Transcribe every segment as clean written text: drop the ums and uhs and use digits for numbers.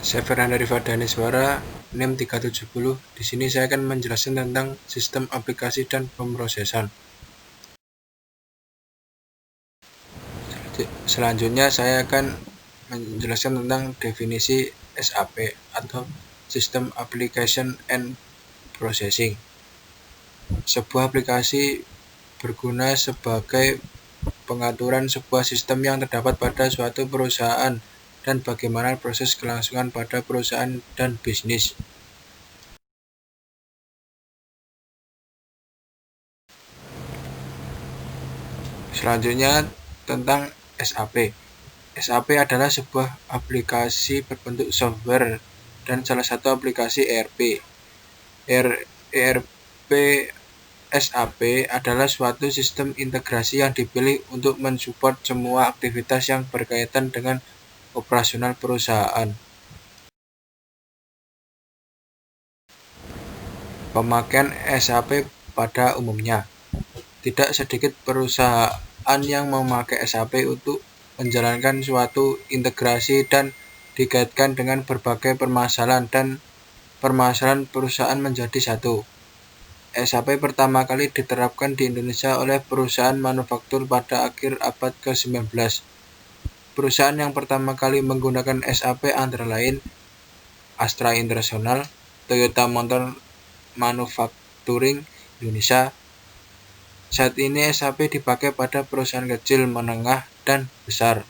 Saya Fernanda Rifadaniswara, NIM 370. Di sini saya akan menjelaskan tentang sistem aplikasi dan pemrosesan. Selanjutnya saya akan menjelaskan tentang definisi SAP atau System Application and Processing. Sebuah aplikasi berguna sebagai pengaturan sebuah sistem yang terdapat pada suatu perusahaan dan bagaimana proses kelangsungan pada perusahaan dan bisnis. Selanjutnya tentang SAP. SAP adalah sebuah aplikasi berbentuk software dan salah satu aplikasi ERP. ERP SAP adalah suatu sistem integrasi yang dipilih untuk mensupport semua aktivitas yang berkaitan dengan operasional perusahaan. Pemakaian SAP pada umumnya. Tidak sedikit perusahaan yang memakai SAP untuk menjalankan suatu integrasi dan dikaitkan dengan berbagai permasalahan dan permasalahan perusahaan menjadi satu. SAP pertama kali diterapkan di Indonesia oleh perusahaan manufaktur pada akhir abad ke-19. Perusahaan yang pertama kali menggunakan SAP antara lain Astra International, Toyota Motor Manufacturing Indonesia. Saat ini SAP dipakai pada perusahaan kecil, menengah, dan besar.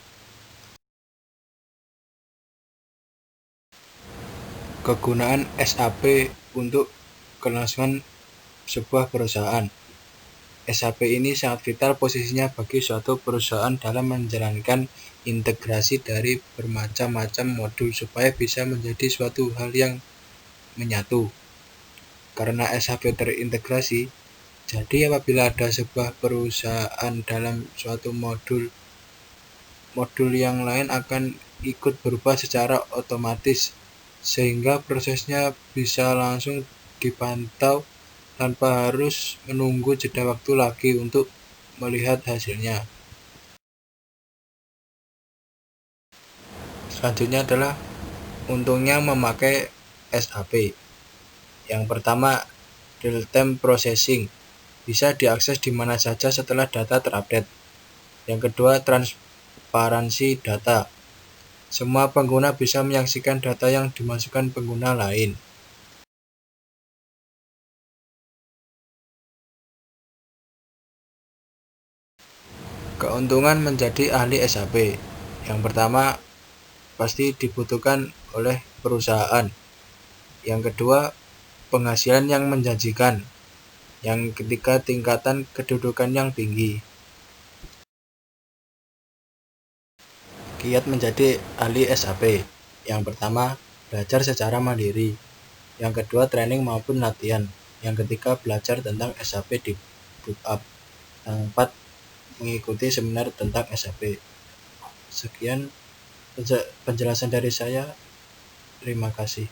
Kegunaan SAP untuk kelangsungan sebuah perusahaan. SAP ini sangat vital posisinya bagi suatu perusahaan dalam menjalankan integrasi dari bermacam-macam modul supaya bisa menjadi suatu hal yang menyatu. Karena SAP terintegrasi, jadi apabila ada sebuah perusahaan dalam suatu modul yang lain akan ikut berubah secara otomatis, sehingga prosesnya bisa langsung dipantau tanpa harus menunggu jeda waktu lagi untuk melihat hasilnya. Selanjutnya adalah untungnya memakai SAP. Yang pertama, real-time processing. Bisa diakses di mana saja setelah data terupdate. Yang kedua, transparansi data. Semua pengguna bisa menyaksikan data yang dimasukkan pengguna lain. Keuntungan menjadi ahli SAP. Yang pertama, pasti dibutuhkan oleh perusahaan. Yang kedua, penghasilan yang menjanjikan. Yang ketiga, tingkatan kedudukan yang tinggi. Kiat menjadi ahli SAP. Yang pertama, belajar secara mandiri. Yang kedua, training maupun latihan. Yang ketiga, belajar tentang SAP di Bookup. Yang keempat, mengikuti seminar tentang SAP. Sekian penjelasan dari saya. Terima kasih.